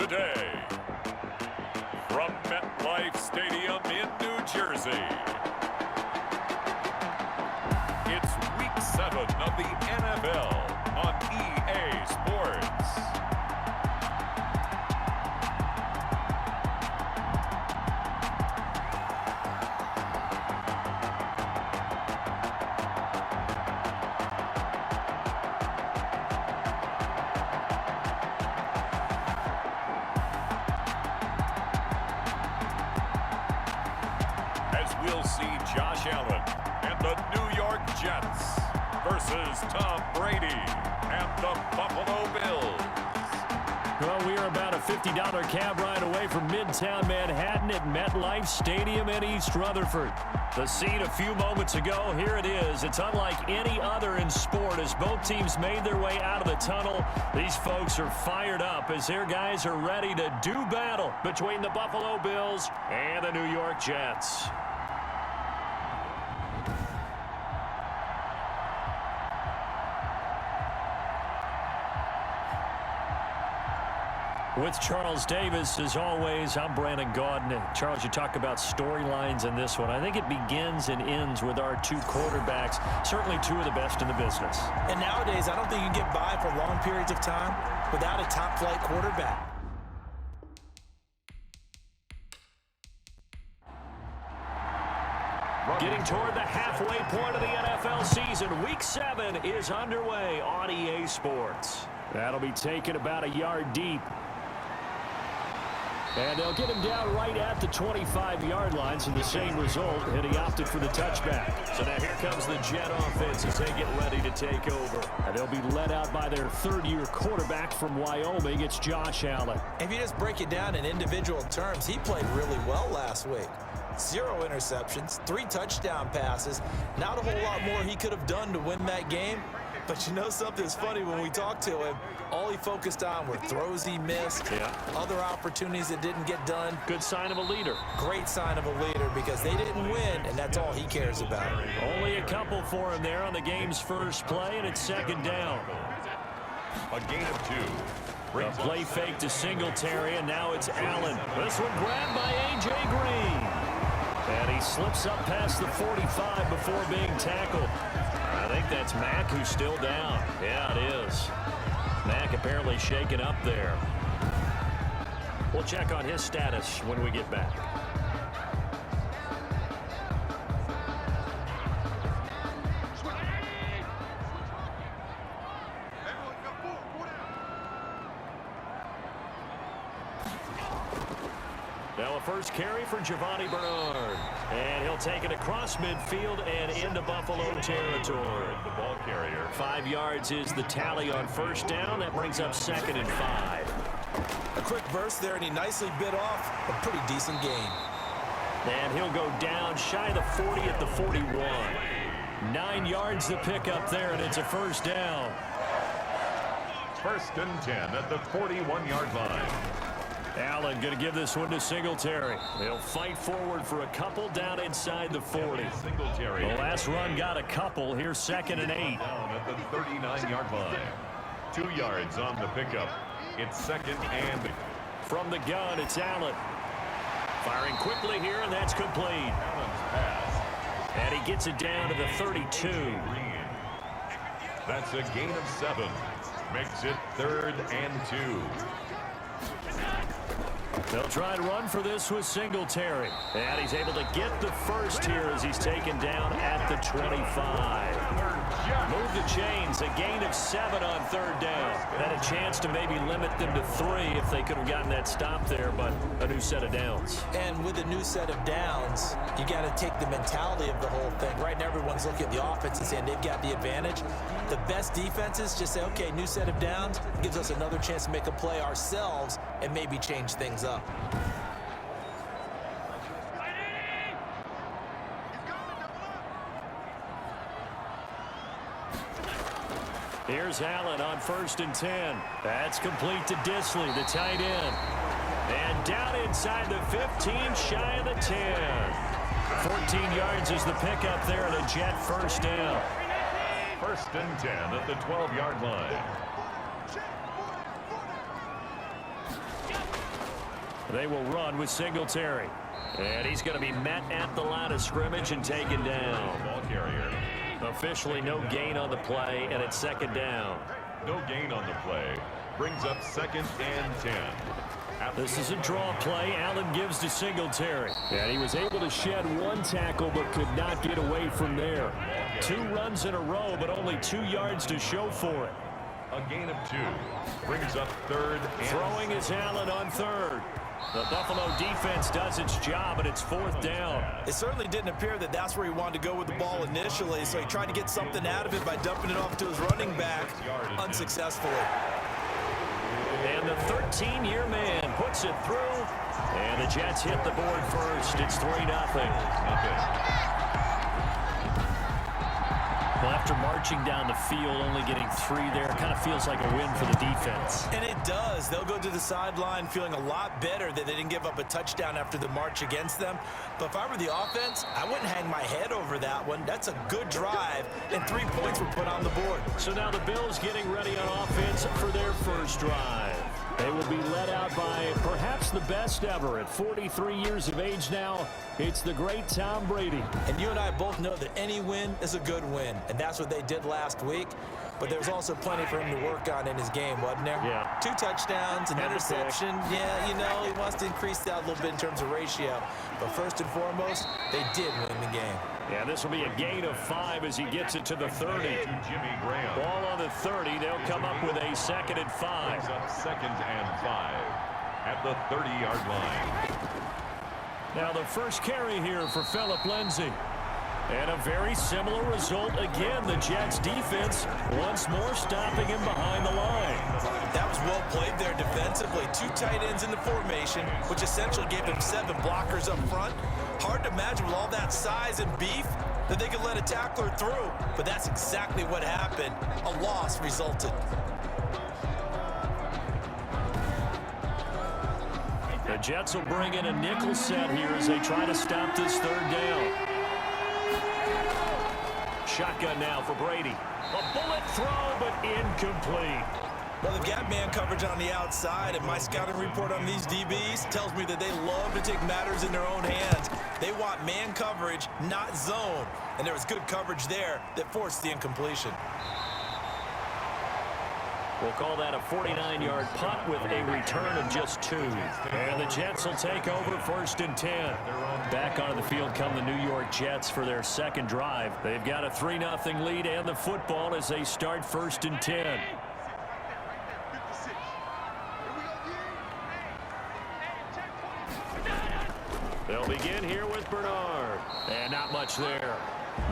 today, from MetLife Stadium in New Jersey, it's Week 7 of the NFL on EA Sports. We'll see Josh Allen and the New York Jets versus Tom Brady and the Buffalo Bills. Well, we are about a $50 cab ride away from Midtown Manhattan at MetLife Stadium in East Rutherford. The scene a few moments ago, here it is. It's unlike any other in sport as both teams made their way out of the tunnel. These folks are fired up as their guys are ready to do battle between the Buffalo Bills and the New York Jets. With Charles Davis, as always, I'm Brandon Gaudin. Charles, you talk about storylines in this one. I think it begins and ends with our two quarterbacks, certainly two of the best in the business. And nowadays, I don't think you get by for long periods of time without a top-flight quarterback. Getting toward the halfway point of the NFL season, Week 7 is underway on EA Sports. That'll be taken about a yard deep. And they'll get him down right at the 25-yard line, so the same result, and he opted for the touchback. So now here comes the Jet offense as they get ready to take over. And they'll be led out by their third-year quarterback from Wyoming. It's Josh Allen. If you just break it down in individual terms, he played really well last week. 0 interceptions, 3 touchdown passes. Not a whole lot more he could have done to win that game. But you know something's funny, when we talked to him, all he focused on were throws he missed, other opportunities that didn't get done. Good sign of a leader. Great sign of a leader because they didn't win, and that's all he cares about. Only a couple for him there on the game's first play, and it's second down. A gain of 2. The play fake to Singletary, and now it's Allen. This one grabbed by A.J. Green. And he slips up past the 45 before being tackled. I think that's Mack who's still down. Yeah, it is. Mack apparently shaken up there. We'll check on his status when we get back. Now a first carry for Giovanni Bernard. And he'll take it across midfield and into Buffalo territory. The ball carrier. 5 yards is the tally on first down. That brings up 2nd and 5. A quick burst there, and he nicely bit off a pretty decent gain. And he'll go down shy of the 40 at the 41. 9 yards to pick up there, and it's a first down. 1st and 10 at the 41-yard line. Allen going to give this one to Singletary. They'll fight forward for a couple down inside the 40. Singletary. The last run got a couple. Here's 2nd and 8. Down at the 39-yard line. 2 yards on the pickup. It's 2nd and 8. From the gun, it's Allen. Firing quickly here, and that's complete. Allen's pass. And he gets it down to the 32. That's a gain of 7. Makes it 3rd and 2. They'll try and run for this with Singletary. And he's able to get the first here as he's taken down at the 25. Move the chains, a gain of 7 on 3rd down. Had a chance to maybe limit them to 3 if they could have gotten that stop there, but a new set of downs. And with a new set of downs, you got to take the mentality of the whole thing. Right now, everyone's looking at the offense and saying they've got the advantage. The best defenses just say, okay, new set of downs gives us another chance to make a play ourselves and maybe change things up. Here's Allen on 1st and 10. That's complete to Disley, the tight end. And down inside the 15, shy of the 10. 14 yards is the pickup there, and a Jet first down. 1st and 10 at the 12-yard line. They will run with Singletary. And he's going to be met at the line of scrimmage and taken down. Ball carrier. Officially no gain on the play, and it's second down. No gain on the play. Brings up 2nd and 10. This is a draw play. Allen gives to Singletary. And he was able to shed one tackle but could not get away from there. 2 runs in a row, but only 2 yards to show for it. A gain of 2. Brings up 3rd and... Throwing is Allen on 3rd. The Buffalo defense does its job, and it's 4th down. It certainly didn't appear that that's where he wanted to go with the ball initially, so he tried to get something out of it by dumping it off to his running back unsuccessfully. And the 13-year man puts it through, and the Jets hit the board first. It's 3-0. Well, after marching down the field, only getting 3 there, it kind of feels like a win for the defense. And it does. They'll go to the sideline feeling a lot better that they didn't give up a touchdown after the march against them. But if I were the offense, I wouldn't hang my head over that one. That's a good drive, and 3 points were put on the board. So now the Bills getting ready on offense for their first drive. They will be led out by perhaps the best ever at 43 years of age now. It's the great Tom Brady. And you and I both know that any win is a good win, and that's what they did last week. But there was also plenty for him to work on in his game, wasn't there? Yeah. 2 touchdowns, an And interception. Yeah, you know, he wants to increase that a little bit in terms of ratio. But first and foremost, they did win the game. Yeah, this will be a gain of 5 as he gets it to the 30. Jimmy Graham. Ball on the 30. They'll come up with a 2nd and 5. Brings up 2nd and 5 at the 30-yard line. Now the first carry here for Phillip Lindsay. And a very similar result again. The Jets defense once more stopping him behind the line. That was well played there defensively. 2 tight ends in the formation, which essentially gave them 7 blockers up front. Hard to imagine with all that size and beef that they could let a tackler through. But that's exactly what happened. A loss resulted. The Jets will bring in a nickel set here as they try to stop this 3rd down. Shotgun now for Brady. A bullet throw, but incomplete. Well, they've got man coverage on the outside, and my scouting report on these DBs tells me that they love to take matters in their own hands. They want man coverage, not zone. And there was good coverage there that forced the incompletion. We'll call that a 49-yard punt with a return of just 2. And the Jets will take over 1st and 10. Back onto the field come the New York Jets for their 2nd drive. They've got a 3-0 lead and the football as they start 1st and 10. They'll begin here with Bernard. And not much there.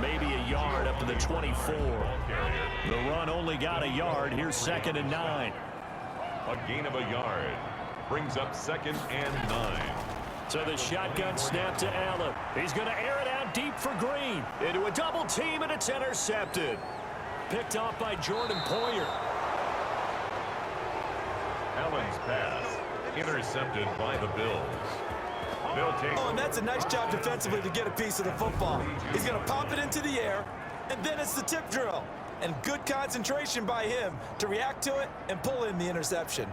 Maybe a yard up to the 24. The run only got a yard. Here's 2nd and 9. A gain of a yard. Brings up 2nd and 9. So the shotgun snap to Allen. He's going to air it out deep for Green. Into a double team, and it's intercepted. Picked off by Jordan Poyer. Allen's pass intercepted by the Bills. They'll take Oh, and that's a nice job defensively to get a piece of the football. He's going to pop it into the air, and then it's the tip drill. And good concentration by him to react to it and pull in the interception.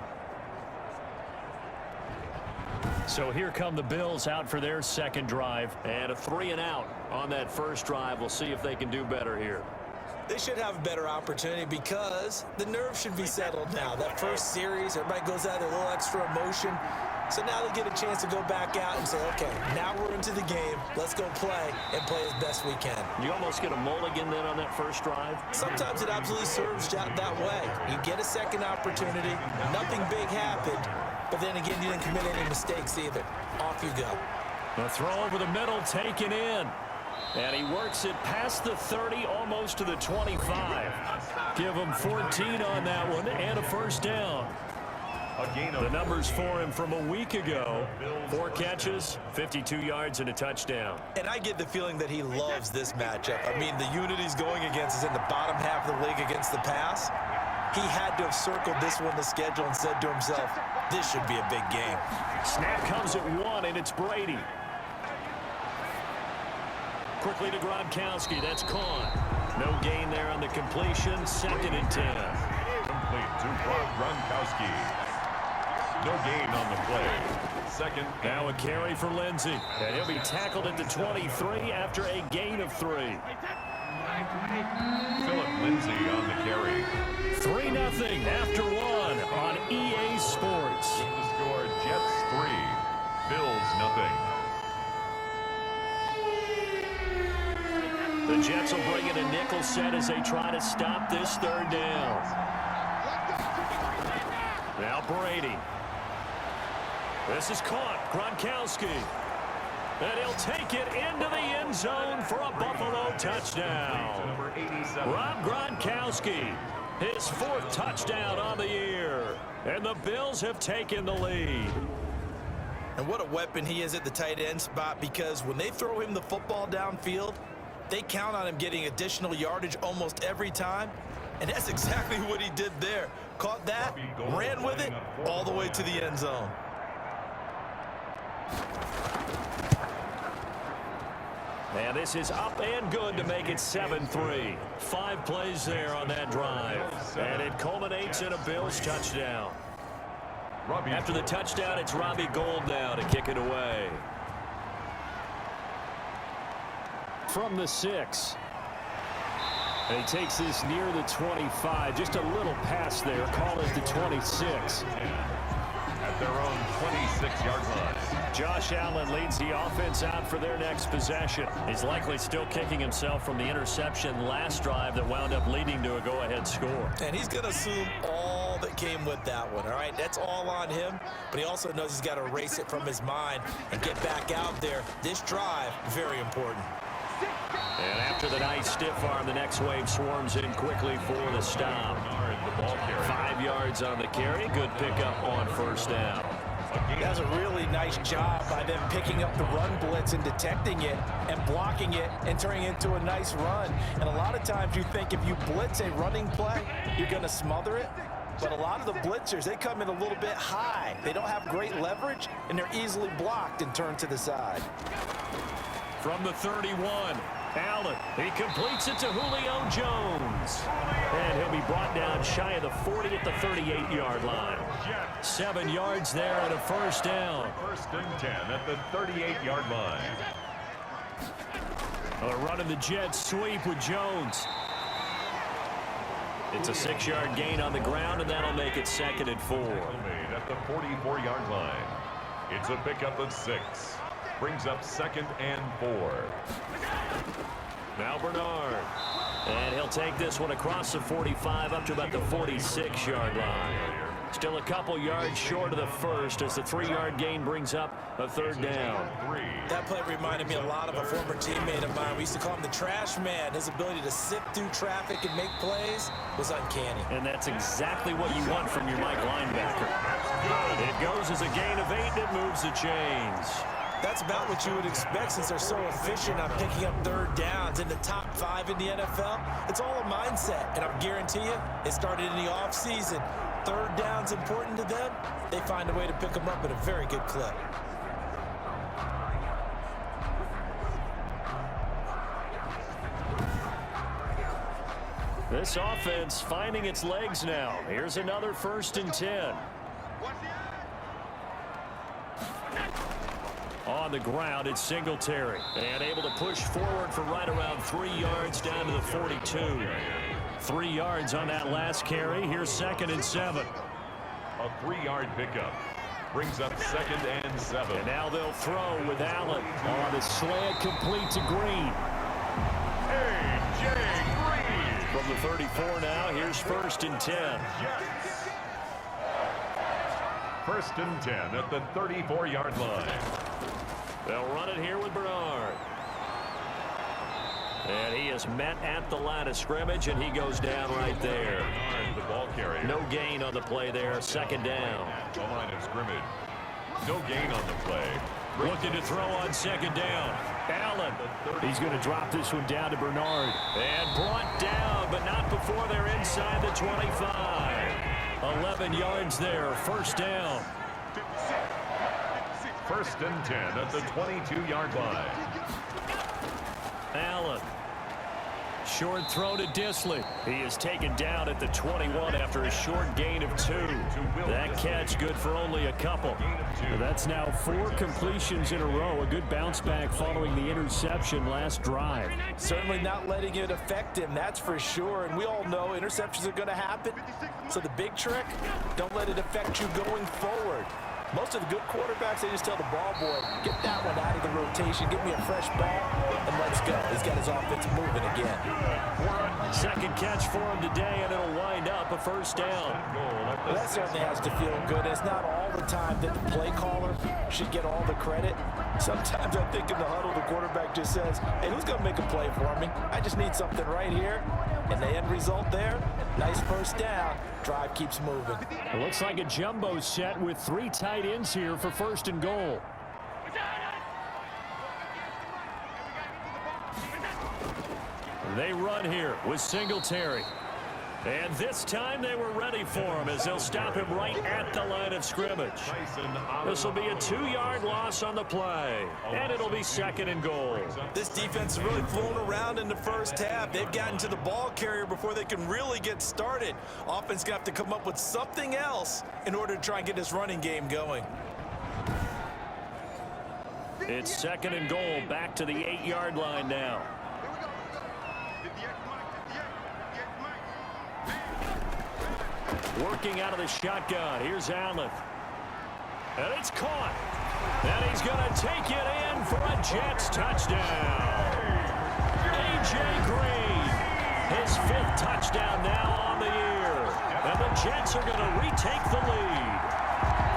So here come the Bills out for their 2nd drive. And a 3-and-out on that first drive. We'll see if they can do better here. They should have a better opportunity because the nerves should be settled now. That first series, everybody goes out with a little extra emotion. So now they get a chance to go back out and say, okay, now we're into the game. Let's go play and play as best we can. You almost get a mulligan then on that first drive. Sometimes it absolutely serves that way. You get a 2nd opportunity. Nothing big happened. But then again, you didn't commit any mistakes either. Off you go. The throw over the middle taken in. And he works it past the 30, almost to the 25. Give him 14 on that one and a 1st down. The numbers for him from a week ago. 4 catches, 52 yards, and a touchdown. And I get the feeling that he loves this matchup. I mean, the unit he's going against is in the bottom half of the league against the pass. He had to have circled this one in the schedule and said to himself, this should be a big game. Snap comes at 1, and it's Brady. Quickly to Gronkowski. That's Kahn. No gain there on the completion. 2nd and 10. Complete to Gronkowski. No gain on the play. second. Now a carry for Lindsey. And he'll be tackled at the 23 after a gain of 3. Philip Lindsay on the carry. 3-0 after 1 on EA Sports. The score, Jets 3, Bills 0. The Jets will bring in a nickel set as they try to stop this third down. Now Brady. This is caught. Gronkowski. And he'll take it into the end zone for a Buffalo touchdown. Rob Gronkowski, his 4th touchdown on the year. And the Bills have taken the lead. And what a weapon he is at the tight end spot, because when they throw him the football downfield, they count on him getting additional yardage almost every time. And that's exactly what he did there. Caught that, ran with it, all the way to the end zone. And this is up and good to make it 7-3. 5 plays there on that drive. And it culminates in a Bills touchdown. After the touchdown, it's Robbie Gould now to kick it away. From the 6. And he takes this near the 25. Just a little pass there. Call it the 26. At their own 26-yard line. Josh Allen leads the offense out for their next possession. He's likely still kicking himself from the interception last drive that wound up leading to a go-ahead score. And he's going to assume all that came with that one, all right? That's all on him, but he also knows he's got to erase it from his mind and get back out there. This drive, very important. And after the nice stiff arm, the next wave swarms in quickly for the stop. 5 yards on the carry. Good pickup on first down. That's a really nice job by them picking up the run blitz and detecting it and blocking it and turning it into a nice run. And a lot of times you think if you blitz a running play, you're going to smother it. But a lot of the blitzers, they come in a little bit high. They don't have great leverage, and they're easily blocked and turned to the side. From the 31, Allen. He completes it to Julio Jones. And he'll be brought down shy of the 40 at the 38-yard line. 7 yards there and a first down. 1st and 10 at the 38-yard line. A run in the Jets sweep with Jones. It's a 6-yard gain on the ground, and that'll make it 2nd and 4. At the 44-yard line. It's a pickup of 6. Brings up 2nd and 4. Now Bernard. And he'll take this one across the 45 up to about the 46-yard line. Still a couple yards short of the first as the 3-yard gain brings up a 3rd down. That play reminded me a lot of a former teammate of mine. We used to call him the trash man. His ability to sift through traffic and make plays was uncanny. And that's exactly what you want from your Mike linebacker. It goes as a gain of 8 and it moves the chains. That's about what you would expect since they're so efficient on picking up 3rd downs in the top 5 in the NFL. It's all a mindset, and I guarantee you, it started in the offseason. 3rd down's important to them. They find a way to pick them up at a very good clip. This offense finding its legs now. Here's another 1st and 10. On the ground, it's Singletary. And able to push forward for right around 3 yards down to the 42. 3 yards on that last carry. Here's 2nd and 7. A 3-yard pickup. Brings up 2nd and 7. And now they'll throw with Allen. On the slant, complete to Green. A.J. Green. From the 34 now, here's 1st and 10. Jets. 1st and 10 at the 34-yard line. They'll run it here with Bernard. And he is met at the line of scrimmage, and he goes down right there. Bernard, the ball carrier. No gain on the play there. 2nd down. The line of scrimmage. No gain on the play. Looking to throw on 2nd down. Allen. He's going to drop this one down to Bernard. And brought down, but not before they're inside the 25. 11 yards there. 1st down. 1st and 10 at the 22-yard line. Allen. short throw to Dissly. He is taken down at the 21 after a short gain of 2. That catch good for only a couple. That's now 4 completions in a row. A good bounce back following the interception last drive. Certainly not letting it affect him, that's for sure. And we all know interceptions are going to happen. So the big trick, don't let it affect you going forward. Most of the good quarterbacks, they just tell the ball boy, get that one out of the rotation, give me a fresh ball, and let's go. He's got his offense moving again. Second catch for him today, and it'll wind up a first down. Well, that certainly has to feel good. It's not all the time that the play caller should get all the credit. Sometimes I think in the huddle, the quarterback just says, hey, who's going to make a play for me? I just need something right here. And the end result there, nice first down. Drive keeps moving. It looks like a jumbo set with 3 tight ends here for first and goal. They run here with Singletary. And this time they were ready for him as they'll stop him right at the line of scrimmage. This will be a 2-yard loss on the play. And it'll be second and goal. This defense has really flown around in the first half. They've gotten to the ball carrier before they can really get started. Offense going to have to come up with something else in order to try and get this running game going. It's second and goal, back to the 8-yard line now. Working out of the shotgun. Here's Allen. And it's caught. And he's going to take it in for a Jets touchdown. A.J. Green, his 5th touchdown now on the year. And the Jets are going to retake the lead.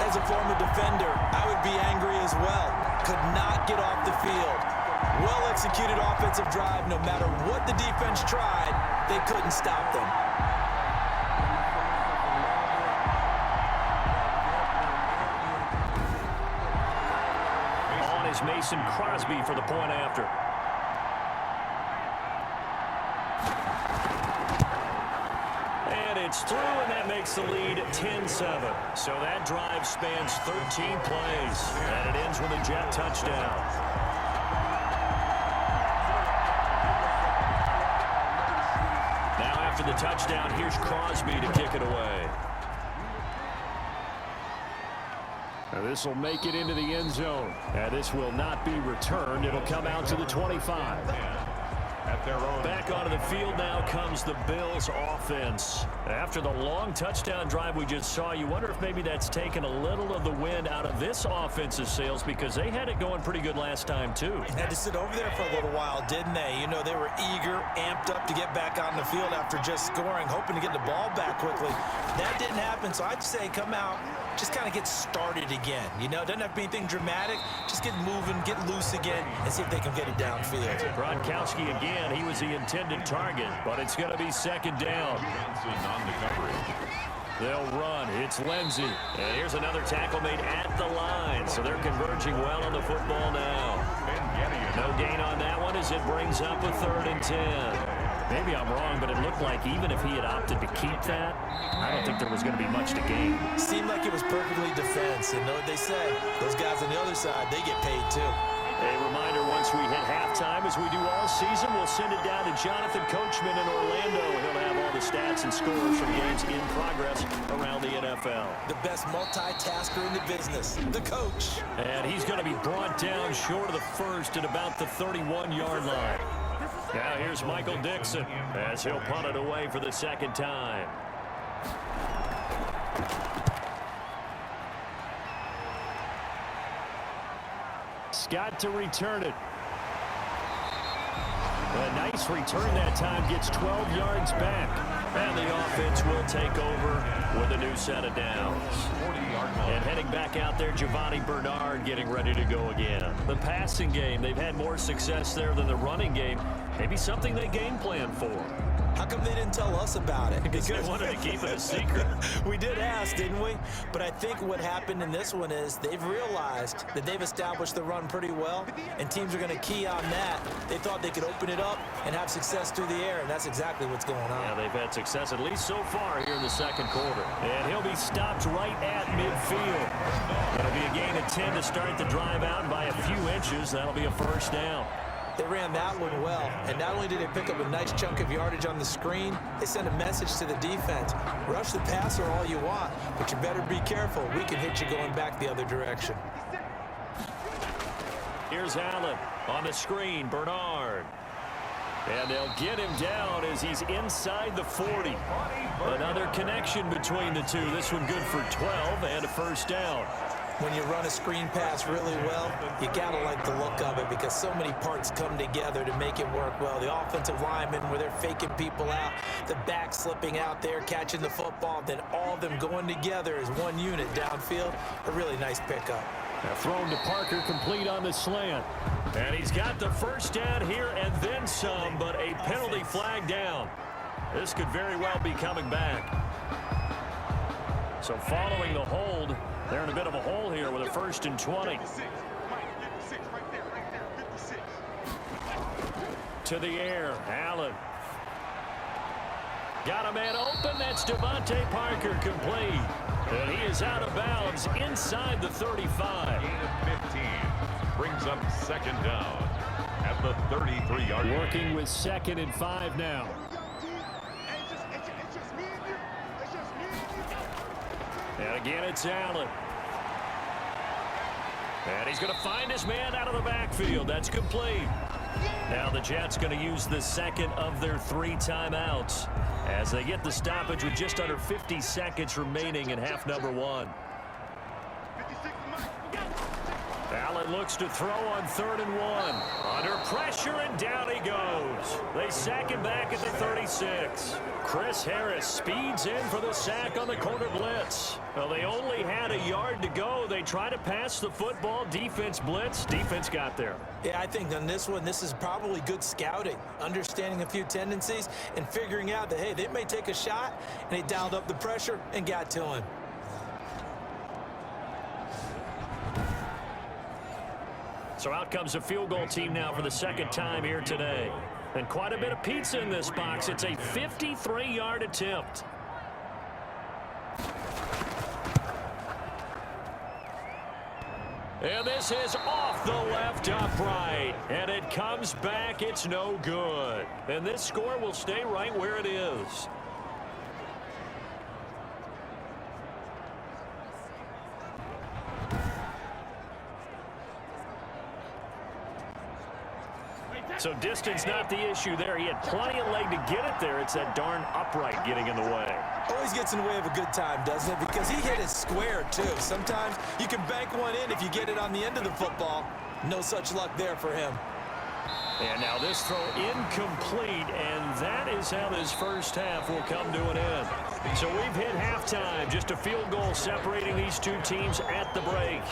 As a former defender, I would be angry as well. Could not get off the field. Well-executed offensive drive. No matter what the defense tried, they couldn't stop them. Is Mason Crosby for the point after. And it's through, and that makes the lead 10-7. So that drive spans 13 plays, and it ends with a Jet touchdown. Now after the touchdown, here's Crosby to kick it away. This will make it into the end zone. And this will not be returned. It'll come out to the 25. Back onto the field now comes the Bills offense. After the long touchdown drive we just saw, you wonder if maybe that's taken a little of the wind out of this offensive sails, because they had it going pretty good last time too. Had to sit over there for a little while, didn't they? You know, they were eager, amped up to get back on the field after just scoring, hoping to get the ball back quickly. That didn't happen, so I'd say come out, just kind of get started again. You know, it doesn't have to be anything dramatic. Just get moving, get loose again, and see if they can get it downfield. Gronkowski again, he was the intended target, but it's going to be second down. They'll run. It's Lindsey. And here's another tackle made at the line. So they're converging well on the football now. No gain on that one as it brings up a 3rd and 10. Maybe I'm wrong, but it looked like even if he had opted to keep that, I don't think there was going to be much to gain. Seemed like it was perfectly defense. And know what they say? Those guys on the other side, they get paid too. A reminder, once we hit halftime, as we do all season, we'll send it down to Jonathan Coachman in Orlando. He'll have all the stats and scores from games in progress around the NFL. The best multitasker in the business, the coach. And he's going to be brought down short of the first at about the 31-yard line. Now here's Michael Dixon as he'll punt it away for the second time. Scott to return it. A nice return that time, gets 12 yards back. And the offense will take over with a new set of downs. And heading back out there, Giovanni Bernard getting ready to go again. The passing game, they've had more success there than the running game. Maybe something they game plan for. How come they didn't tell us about it? Because they wanted to keep it a secret. We did ask, didn't we? But I think what happened in this one is they've realized that they've established the run pretty well, and teams are going to key on that. They thought they could open it up and have success through the air, and that's exactly what's going on. Yeah, they've had success at least so far here in the second quarter. And he'll be stopped right at midfield. It'll be a gain of 10 to start the drive out, and by a few inches, that'll be a first down. They ran that one well, and not only did they pick up a nice chunk of yardage on the screen, they sent a message to the defense. Rush the passer all you want, but you better be careful. We can hit you going back the other direction. Here's Allen on the screen, Bernard. And they'll get him down as he's inside the 40. Another connection between the two. This one good for 12 and a first down. When you run a screen pass really well, you got to like the look of it because so many parts come together to make it work well. The offensive linemen, where they're faking people out, the back slipping out there, catching the football, then all of them going together as one unit downfield. A really nice pickup. Now thrown to Parker, complete on the slant. And he's got the first down here and then some, but a penalty flag down. This could very well be coming back. So following the hold, they're in a bit of a hole here with a 1st and 20. To the air, Allen. Got a man open, that's Devontae Parker, complete. And he is out of bounds inside the 35. Gain of 15 brings up 2nd down at the 33-yard line. Working with 2nd and 5 now. And again, it's Allen. And he's going to find his man out of the backfield. That's complete. Now the Jets going to use the 2nd of their 3 timeouts as they get the stoppage with just under 50 seconds remaining in half number 1. Allen looks to throw on 3rd and 1. Under pressure, and down he goes. They sack him back at the 36. Chris Harris speeds in for the sack on the corner blitz. Well, they only had a yard to go. They try to pass the football. Defense blitz. Defense got there. Yeah, I think on this one, this is probably good scouting, understanding a few tendencies and figuring out that, hey, they may take a shot, and they dialed up the pressure and got to him. So out comes a field goal team now for the 2nd time here today. And quite a bit of pizza in this box. It's a 53-yard attempt. And this is off the left upright. And it comes back. It's no good. And this score will stay right where it is. So distance not the issue there. He had plenty of leg to get it there. It's that darn upright getting in the way. Always gets in the way of a good time, doesn't it? Because he hit it square, too. Sometimes you can bank one in if you get it on the end of the football. No such luck there for him. And now this throw incomplete, and that is how this first half will come to an end. So we've hit halftime, just a field goal separating these two teams at the break.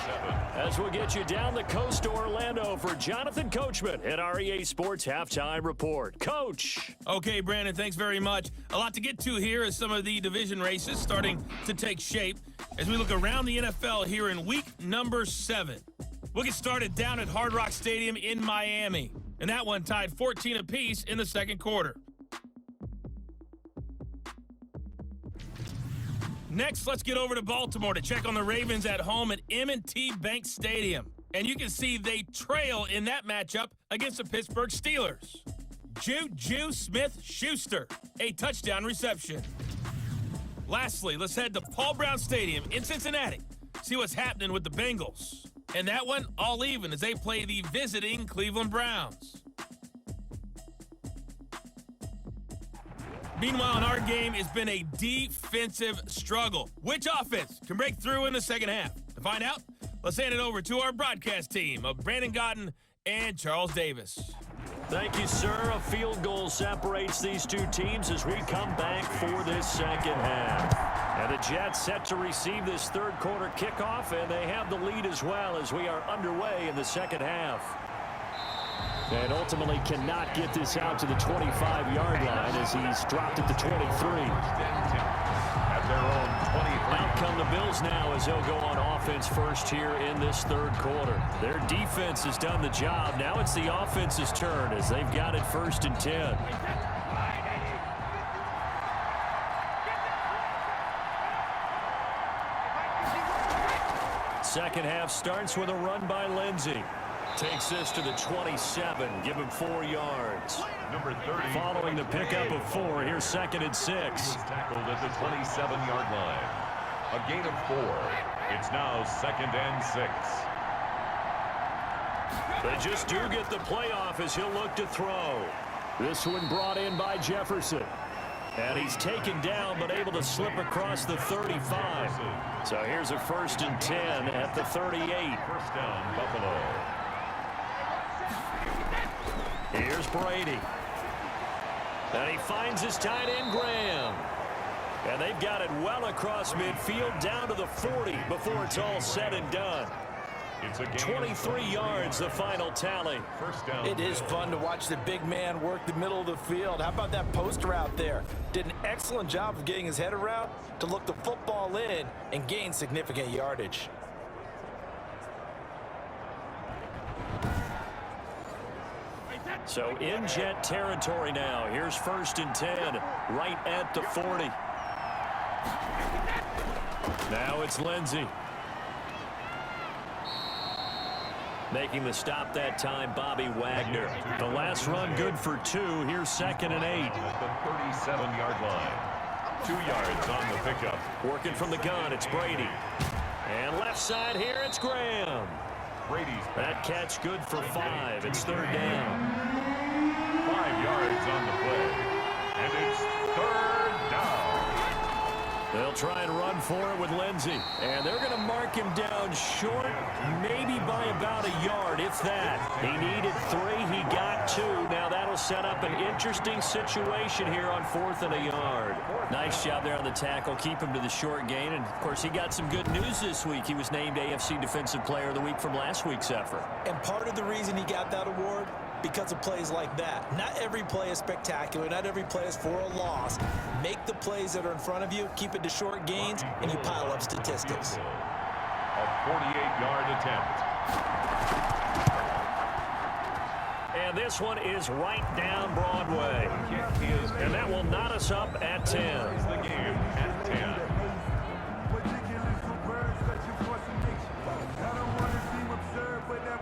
As we'll get you down the coast to Orlando for Jonathan Coachman at REA Sports Halftime Report. Coach. Okay, Brandon, thanks very much. A lot to get to here as some of the division races starting to take shape as we look around the NFL here in week number 7. We'll get started down at Hard Rock Stadium in Miami. And that one tied 14 apiece in the 2nd quarter. Next, let's get over to Baltimore to check on the Ravens at home at M&T Bank Stadium. And you can see they trail in that matchup against the Pittsburgh Steelers. Juju Smith-Schuster, a touchdown reception. Lastly, let's head to Paul Brown Stadium in Cincinnati. See what's happening with the Bengals. And that one, all even as they play the visiting Cleveland Browns. Meanwhile, in our game, it's been a defensive struggle. Which offense can break through in the 2nd half? To find out, let's hand it over to our broadcast team of Brandon Gaudin and Charles Davis. Thank you, sir. A field goal separates these two teams as we come back for this 2nd half. And the Jets set to receive this 3rd quarter kickoff, and they have the lead as well as we are underway in the 2nd half. And ultimately cannot get this out to the 25-yard line as he's dropped at the 23. At their own 23. Out come the Bills now as they'll go on offense first here in this 3rd quarter. Their defense has done the job. Now it's the offense's turn as they've got it 1st and 10. Second half starts with a run by Lindsey. Takes this to the 27. Give him 4 yards. Number 30. Following the pickup of 4, here's 2nd and 6. He was tackled at the 27-yard line. A gain of 4. It's now 2nd and 6. They just do get the playoff as he'll look to throw. This one brought in by Jefferson. And he's taken down but able to slip across the 35. So here's a 1st and 10 at the 38. First down, Buffalo. Here's Brady. And he finds his tight end, Graham. And they've got it well across midfield down to the 40 before it's all said and done. It's a 23 yards, the final tally. First down. It is fun to watch the big man work the middle of the field. How about that poster out there? Did an excellent job of getting his head around to look the football in and gain significant yardage. So in Jet territory now. Here's 1st and 10, right at the 40. Now it's Lindsey. Making the stop that time, Bobby Wagner. The last run good for 2. Here's 2nd and 8. At the 37-yard line. 2 yards on the pickup. Working from the gun, it's Brady. And left side here, it's Graham. Brady's That catch good for 5. It's 3rd down. 5 yards on the play. And it's 3rd down. They'll try and run for it with Lindsey. And they're going to mark him down short, maybe by about a yard, if that. He needed 3. He got 2. Now that'll set up an interesting situation here on 4th and a yard. Nice job there on the tackle. Keep him to the short gain. And, of course, he got some good news this week. He was named AFC Defensive Player of the Week from last week's effort. And part of the reason he got that award, because of plays like that. Not every play is spectacular. Not every play is for a loss. Make the plays that are in front of you, keep it to short gains, and you pile up statistics. A 48-yard attempt. And this one is right down Broadway. And that will knot us up at 10. The game at 10.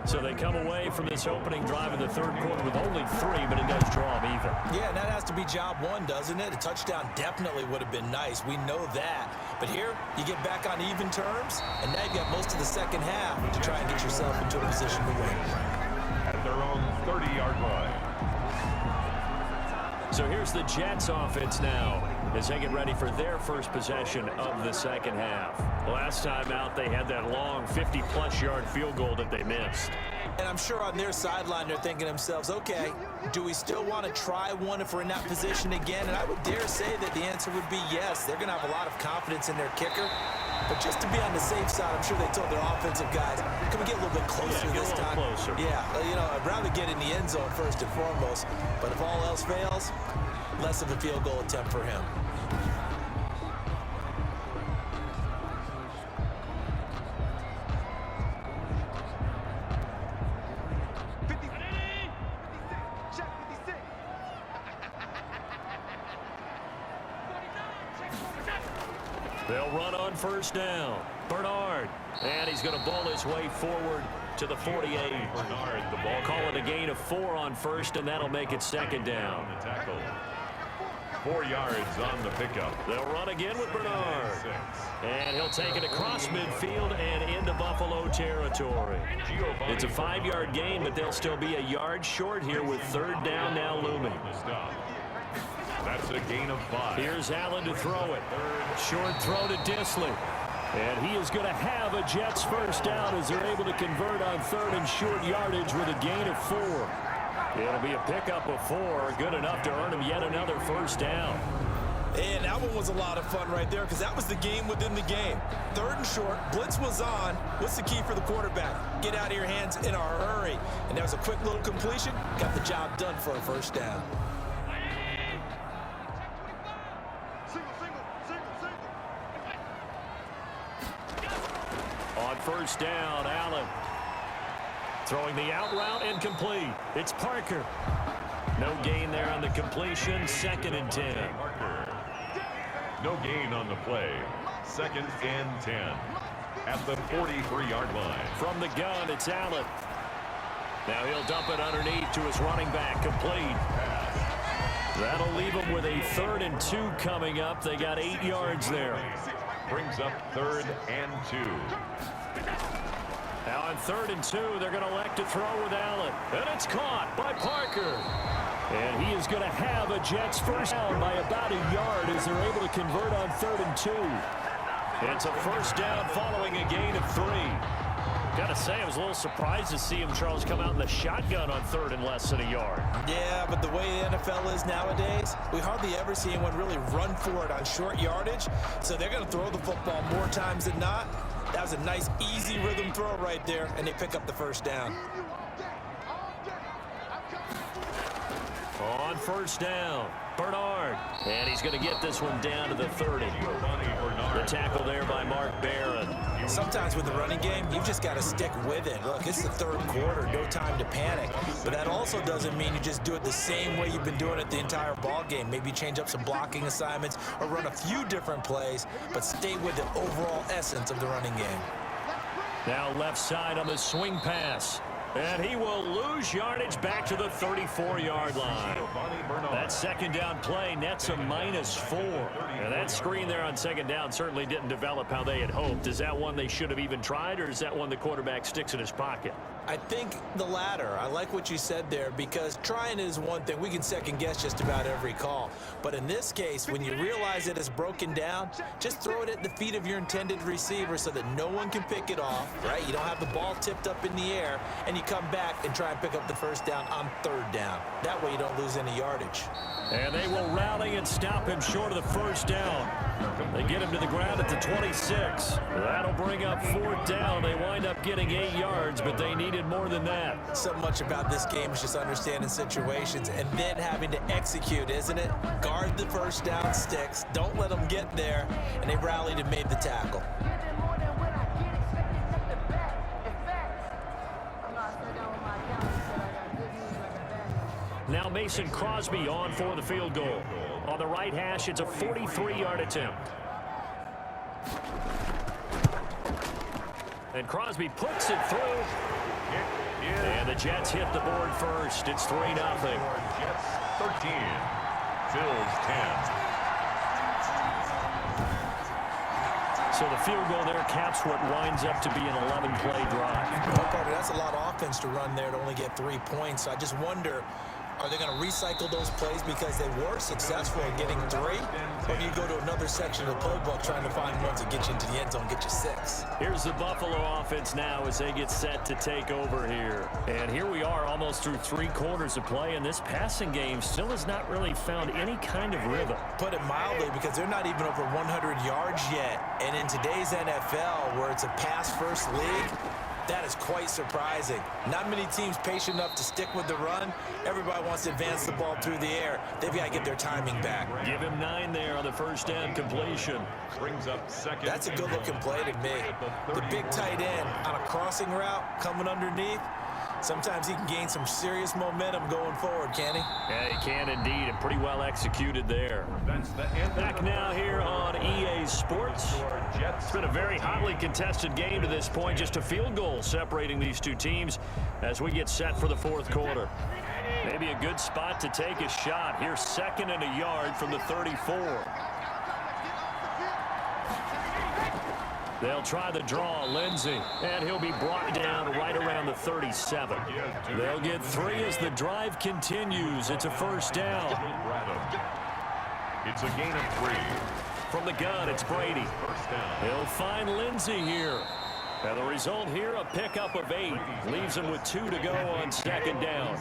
So they come away from this opening drive in the 3rd quarter with only 3, but it does draw them even. Yeah, and that has to be job 1, doesn't it? A touchdown definitely would have been nice. We know that. But here, you get back on even terms, and now you've got most of the second half to try and get yourself into a position to win. At their own 30-yard line. So here's the Jets offense now as they get ready for their first possession of the second half. Last time out, they had that long 50-plus yard field goal that they missed. And I'm sure on their sideline, they're thinking to themselves, okay, do we still want to try one if we're in that position again? And I would dare say that the answer would be yes. They're going to have a lot of confidence in their kicker. But just to be on the safe side, I'm sure they told their offensive guys, can we get a little bit closer this time? Closer. Yeah, you know, I'd rather get in the end zone first and foremost. But if all else fails, less of a field goal attempt for him. They'll run on 1st down. Bernard. And he's going to bowl his way forward to the 48. Bernard, the ball. Call it a gain of 4 on 1st, and that'll make it 2nd down. The tackle. 4 yards on the pickup. They'll run again with Bernard. And he'll take it across midfield and into Buffalo territory. It's a 5-yard gain, but they'll still be a yard short here with 3rd down now looming. That's a gain of 5. Here's Allen to throw it. Short throw to Disley. And he is going to have a Jets first down as they're able to convert on 3rd and short yardage with a gain of 4. It'll be a pickup of 4, good enough to earn him yet another first down. And that one was a lot of fun right there because that was the game within the game. 3rd and short, blitz was on. What's the key for the quarterback? Get out of your hands in a hurry. And that was a quick little completion. Got the job done for a first down. On 1st down, Allen. Throwing the out route incomplete. It's Parker. No gain there on the completion. 2nd and 10. No gain on the play. 2nd and 10. At the 43-yard line. From the gun, it's Allen. Now he'll dump it underneath to his running back, complete. That'll leave him with a 3rd and 2 coming up. They got 8 yards there. Brings up 3rd and 2. Now on 3rd and 2, they're going to elect to throw with Allen. And it's caught by Parker. And he is going to have a Jets first down by about a yard as they're able to convert on 3rd and 2. It's a first down following a gain of 3. Got to say, I was a little surprised to see him, Charles, come out in the shotgun on 3rd and less than a yard. Yeah, but the way the NFL is nowadays, we hardly ever see anyone really run for it on short yardage. So they're going to throw the football more times than not. That was a nice, easy rhythm throw right there, and they pick up the first down. On first down, Bernard. And he's going to get this one down to the 30. The tackle there by Mark Barron. Sometimes with the running game, you've just got to stick with it. Look, it's the 3rd quarter, no time to panic. But that also doesn't mean you just do it the same way you've been doing it the entire ball game. Maybe change up some blocking assignments or run a few different plays, but stay with the overall essence of the running game. Now left side on the swing pass. And he will lose yardage back to the 34-yard line. That second down play nets a -4. And that screen there on second down certainly didn't develop how they had hoped. Is that one they should have even tried, or is that one the quarterback sticks in his pocket? I think the latter. I like what you said there, because trying is one thing. We can second guess just about every call. But in this case, when you realize it is broken down, just throw it at the feet of your intended receiver so that no one can pick it off, right? You don't have the ball tipped up in the air, and you come back and try and pick up the first down on 3rd down. That way you don't lose any yardage. And they will rally and stop him short of the first down. They get him to the ground at the 26. That'll bring up 4th down. They wind up getting 8 yards, but they needed more than that. So much about this game is just understanding situations and then having to execute, isn't it? Guard the first down sticks. Don't let them get there. And they rallied and made the tackle. Now Mason Crosby on for the field goal. On the right hash, it's a 43-yard attempt. And Crosby puts it through. And the Jets hit the board first. It's 3-0. Jets 13. Bills 10. So the field goal there caps what winds up to be an 11-play drive. Well, Carter, that's a lot of offense to run there to only get 3 points. So I just wonder, are they going to recycle those plays because they were successful in getting 3? Or do you go to another section of the playbook trying to find ones that get you into the end zone, get you 6? Here's the Buffalo offense now as they get set to take over here. And here we are almost through 3 quarters of play, and this passing game still has not really found any kind of rhythm. Put it mildly, because they're not even over 100 yards yet. And in today's NFL, where it's a pass-first league, that is quite surprising. Not many teams patient enough to stick with the run. Everybody wants to advance the ball through the air. They've got to get their timing back. Give him 9 there on the first down completion. Brings up 2nd. That's a good-looking play to me. The big tight end on a crossing route coming underneath. Sometimes he can gain some serious momentum going forward, can he? Yeah, he can indeed, and pretty well executed there. Back now here on EA Sports. It's been a very hotly contested game to this point. Just a field goal separating these two teams as we get set for the 4th quarter. Maybe a good spot to take a shot. Here's 2nd and a yard from the 34. They'll try the draw, Lindsey, and he'll be brought down right around the 37. They'll get 3 as the drive continues. It's a first down. It's a gain of 3. From the gun, it's Brady. He'll find Lindsey here. And the result here, a pickup of 8. Leaves him with 2 to go on 2nd down.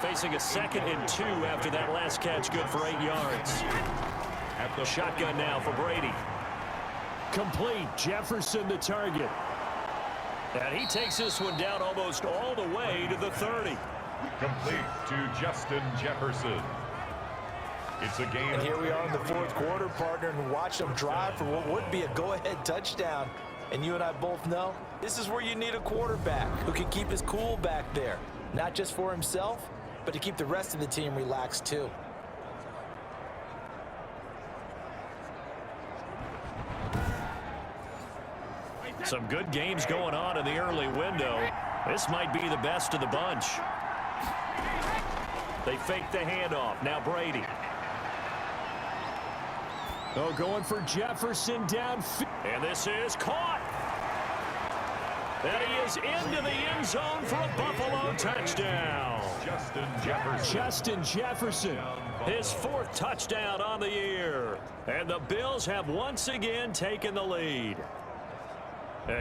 Facing a 2nd and 2 after that last catch, good for 8 yards. Shotgun now for Brady. Complete. Jefferson the target. And he takes this one down almost all the way to the 30. Complete to Justin Jefferson. It's a game. And here we are in the 4th quarter, partner, and watch them drive for what would be a go-ahead touchdown. And you and I both know this is where you need a quarterback who can keep his cool back there. Not just for himself, but to keep the rest of the team relaxed too. Some good games going on in the early window. This might be the best of the bunch. They fake the handoff. Now Brady. Oh, going for Jefferson downfield. And this is caught. And he is into the end zone for a Buffalo touchdown. Justin Jefferson. His 4th touchdown on the year. And the Bills have once again taken the lead.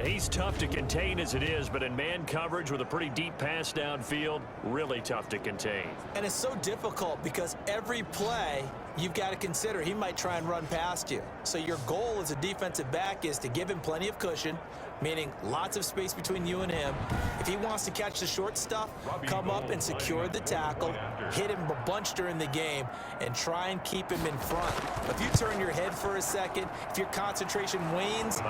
He's tough to contain as it is, but in man coverage with a pretty deep pass downfield, really tough to contain. And it's so difficult because every play you've got to consider he might try and run past you. So your goal as a defensive back is to give him plenty of cushion, meaning lots of space between you and him. If he wants to catch the short stuff, come up and secure the tackle, hit him a bunch during the game, and try and keep him in front. If you turn your head for a second, if your concentration wanes,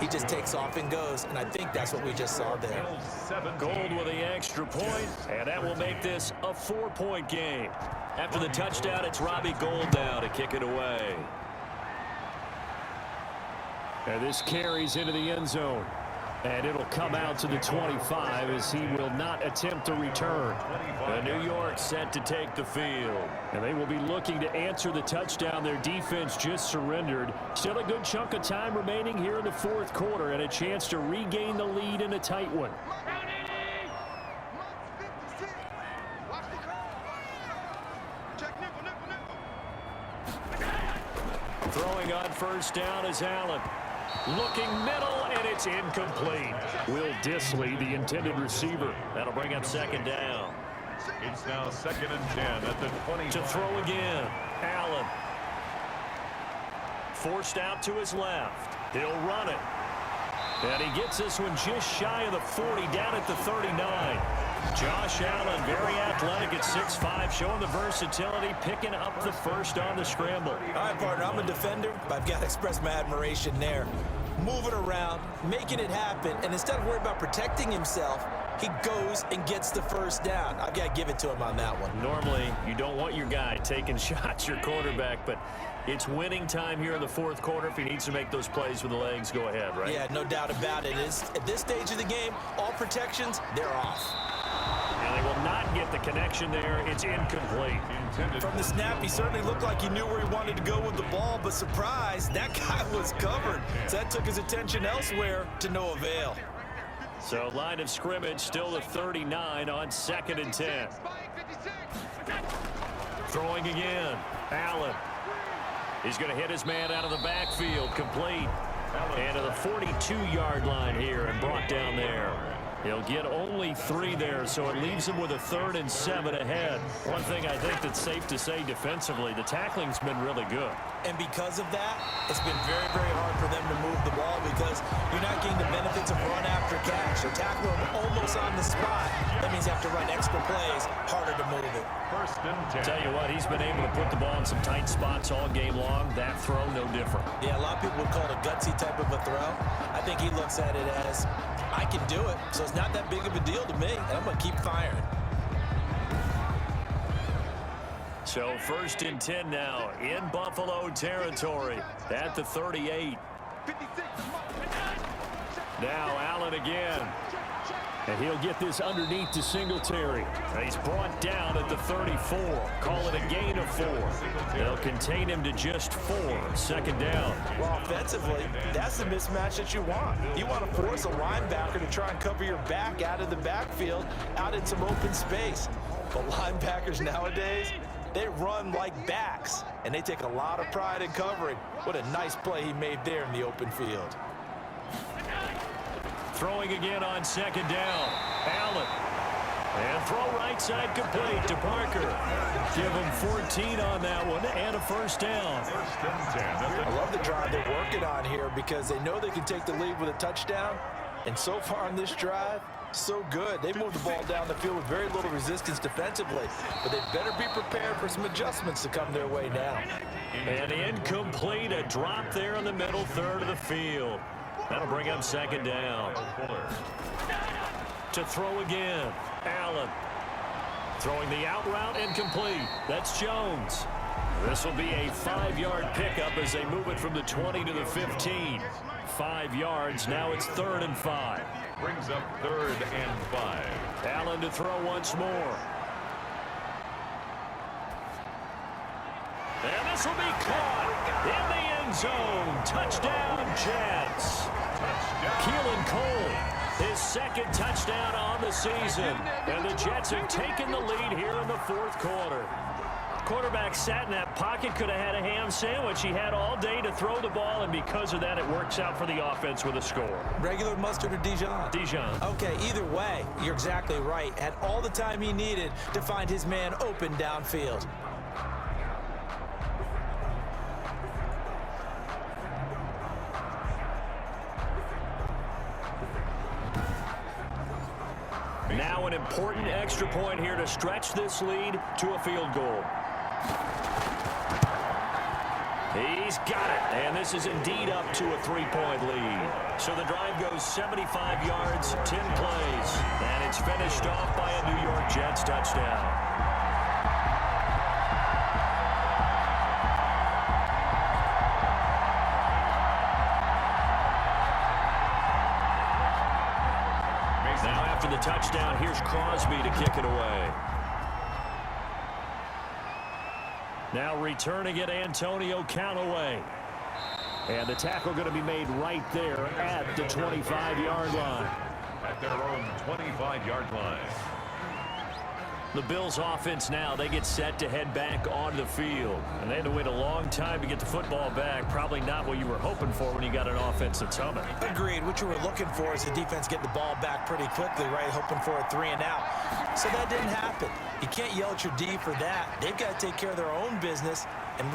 he just takes off and goes, and I think that's what we just saw there. Gold with the extra point, and that will make this a 4-point game. After the touchdown, it's Robbie Gould now to kick it away. And this carries into the end zone. And it'll come out to the 25 as he will not attempt to return. The New York set to take the field. And they will be looking to answer the touchdown their defense just surrendered. Still a good chunk of time remaining here in the 4th quarter and a chance to regain the lead in a tight one. Throwing on first down is Allen. Looking middle, and it's incomplete. Will Dissly, the intended receiver. That'll bring up 2nd down. It's now 2nd and 10 at the 20. To throw again, Allen. Forced out to his left. He'll run it. And he gets this one just shy of the 40, down at the 39. Josh Allen, very athletic at 6'5", showing the versatility, picking up the first on the scramble. All right, partner, I'm a defender, but I've got to express my admiration there. Moving around, making it happen, and instead of worrying about protecting himself, he goes and gets the first down. I've got to give it to him on that one. Normally, you don't want your guy taking shots, your quarterback, but it's winning time here in the 4th quarter. If he needs to make those plays with the legs, go ahead, right? Yeah, no doubt about it. At this stage of the game, all protections, they're off. And they will not get the connection there. It's incomplete. From the snap, he certainly looked like he knew where he wanted to go with the ball, but surprise, that guy was covered. So that took his attention elsewhere to no avail. So line of scrimmage still the 39 on 2nd and 10. Throwing again, Allen. He's going to hit his man out of the backfield, complete. And to the 42-yard line here and brought down there. He'll get only 3 there, so it leaves him with a 3rd and 7 ahead. One thing I think that's safe to say defensively, the tackling's been really good. And because of that, it's been very, very hard for them to move the ball because you're not getting the benefits of run after catch. You're tackling him almost on the spot. That means you have to run extra plays, harder to move it. 1st and 10. Tell you what, he's been able to put the ball in some tight spots all game long. That throw, no different. Yeah, a lot of people would call it a gutsy type of a throw. I think he looks at it as, I can do it, so it's not that big of a deal to me, and I'm going to keep firing. So 1st and 10 now in Buffalo territory at the 38. Now Allen again. And he'll get this underneath to Singletary. He's brought down at the 34. Call it a gain of 4. They'll contain him to just 4. 2nd down. Well, offensively, that's the mismatch that you want. You want to force a linebacker to try and cover your back out of the backfield, out in some open space. But linebackers nowadays, they run like backs, and they take a lot of pride in covering. What a nice play he made there in the open field. Throwing again on 2nd down. Allen. And throw right side complete to Parker. Give him 14 on that one and a 1st down. 1st and 10. I love the drive they're working on here because they know they can take the lead with a touchdown. And so far on this drive, so good. They moved the ball down the field with very little resistance defensively. But they better be prepared for some adjustments to come their way now. And incomplete. A drop there in the middle 3rd of the field. That'll bring up 2nd down. To throw again, Allen. Throwing the out route incomplete. That's Jones. This will be a 5-yard pickup as they move it from the 20 to the 15. 5 yards. Now it's 3rd and 5. brings up 3rd and 5. Allen to throw once more. And this will be caught in the end zone. Touchdown, Jets. Keelan Cole, his 2nd touchdown on the season. And the Jets have taken the lead here in the 4th quarter. Quarterback sat in that pocket, could have had a ham sandwich. He had all day to throw the ball, and because of that, it works out for the offense with a score. Regular mustard or Dijon? Dijon. Okay, either way, you're exactly right. Had all the time he needed to find his man open downfield. Now an important extra point here to stretch this lead to a field goal. He's got it, and this is indeed up to a 3-point lead. So the drive goes 75 yards, 10 plays, and it's finished off by a New York Jets touchdown. Now after the touchdown, here's Crosby to kick it away. Now returning it, Antonio Callaway. And the tackle going to be made right there at the 25-yard line. At their own 25-yard line. The Bills offense now, they get set to head back on the field. And they had to wait a long time to get the football back. Probably not what you were hoping for when you got an offense that's humming. Agreed. What you were looking for is the defense get the ball back pretty quickly, right? Hoping for a 3-and-out. So that didn't happen. You can't yell at your D for that. They've got to take care of their own business and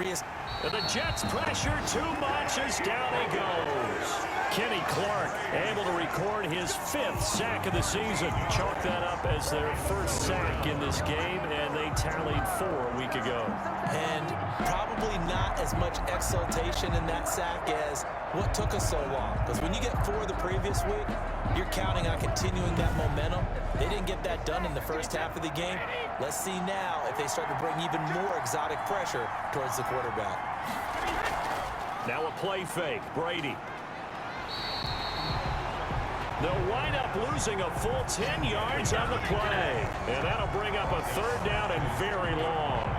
the Jets pressure too much as down he goes. Kenny Clark able to record his 5th sack of the season. Chalk that up as their 1st sack in this game, and they tallied 4 a week ago. And probably not as much exultation in that sack as what took us so long. Because when you get 4 the previous week, you're counting on continuing that momentum. They didn't get that done in the first half of the game. Let's see now if they start to bring even more exotic pressure towards the quarterback. Now a play fake. Brady. They'll wind up losing a full 10 yards on the play. And that'll bring up a 3rd down and very long.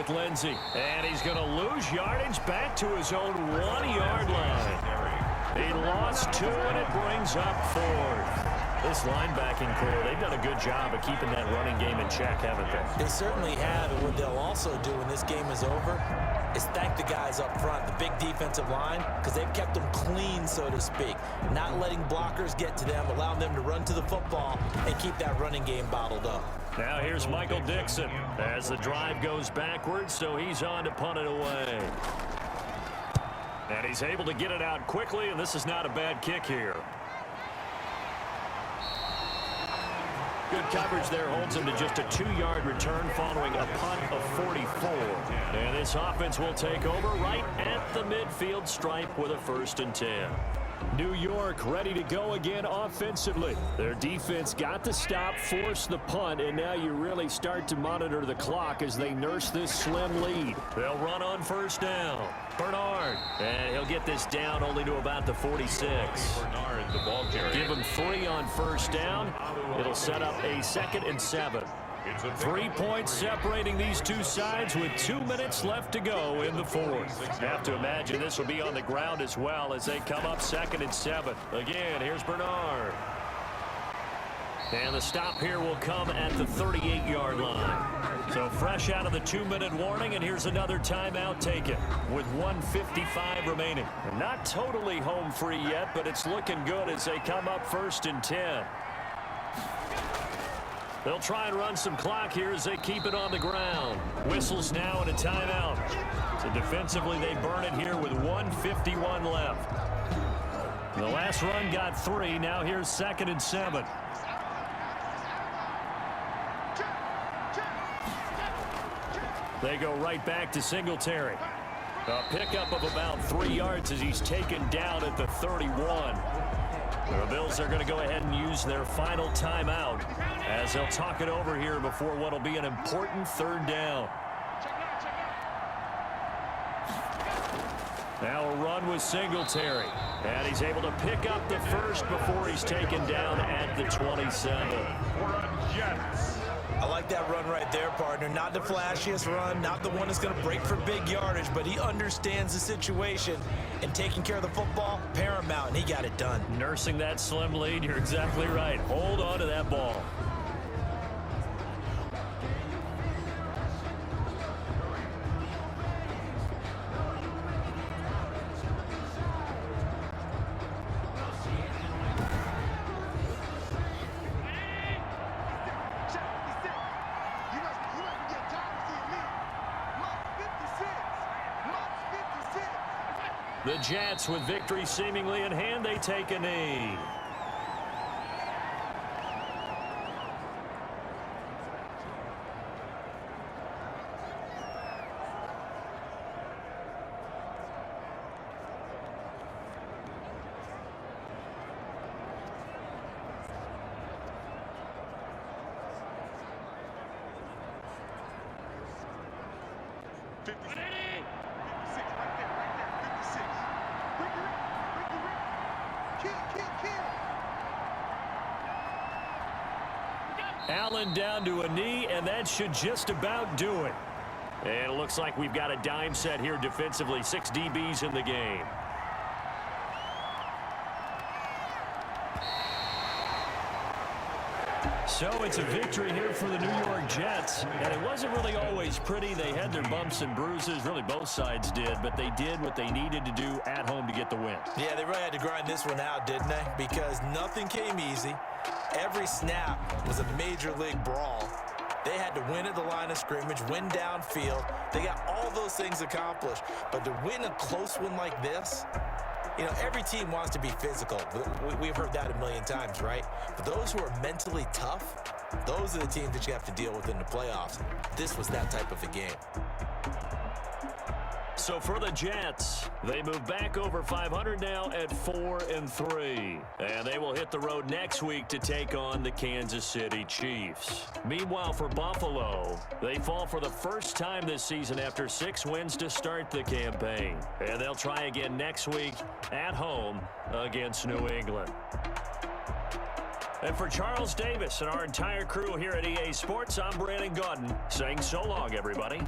Lindsey, and he's going to lose yardage back to his own 1-yard line. He lost 2, and it brings up 4th. This linebacking core, they've done a good job of keeping that running game in check, haven't they? They certainly have, and what they'll also do when this game is over is thank the guys up front, the big defensive line, because they've kept them clean, so to speak. Not letting blockers get to them, allowing them to run to the football and keep that running game bottled up. Now here's Michael Dixon as the drive goes backwards, so he's on to punt it away. And he's able to get it out quickly, and this is not a bad kick here. Good coverage there holds him to just a 2-yard return following a punt of 44. And this offense will take over right at the midfield stripe with a 1st and 10. New York ready to go again offensively. Their defense got the stop, forced the punt, and now you really start to monitor the clock as they nurse this slim lead. They'll run on 1st down. Bernard, and he'll get this down only to about the 46. Bernard, the ball carrier. Give him 3 on 1st down. It'll set up a 2nd and 7. 3 points separating these two sides with 2 minutes left to go in the 4th. Have to imagine this will be on the ground as well as they come up 2nd and 7. Again, here's Bernard. And the stop here will come at the 38-yard line. So fresh out of the 2-minute warning, and here's another timeout taken with 1:55 remaining. Not totally home free yet, but it's looking good as they come up 1st and 10. They'll try and run some clock here as they keep it on the ground. Whistles now and a timeout. So defensively, they burn it here with 1:51 left. The last run got 3. Now here's 2nd and 7. They go right back to Singletary. A pickup of about 3 yards as he's taken down at the 31. The Bills are going to go ahead and use their final timeout as they'll talk it over here before what will be an important third down. Now a run with Singletary. And he's able to pick up the first before he's taken down at the 27. I like that run right there, partner. Not the flashiest run, not the one that's going to break for big yardage, but he understands the situation, and taking care of the football, paramount, and he got it done. Nursing that slim lead, you're exactly right. Hold on to that ball. The Jets, with victory seemingly in hand, they take a knee. Allen down to a knee, and that should just about do it. And it looks like we've got a dime set here defensively. 6 DBs in the game. So it's a victory here for the New York Jets, and it wasn't really always pretty. They had their bumps and bruises, really both sides did, but they did what they needed to do at home to get the win. Yeah, they really had to grind this one out, didn't they? Because nothing came easy. Every snap was a major league brawl. They had to win at the line of scrimmage, win downfield. They got all those things accomplished, but to win a close one like this, you know, every team wants to be physical. We've heard that a million times, right? But those who are mentally tough, those are the teams that you have to deal with in the playoffs. This was that type of a game. So for the Jets, they move back over 500 now at 4-3. And they will hit the road next week to take on the Kansas City Chiefs. Meanwhile, for Buffalo, they fall for the first time this season after 6 wins to start the campaign. And they'll try again next week at home against New England. And for Charles Davis and our entire crew here at EA Sports, I'm Brandon Gaudin saying so long, everybody.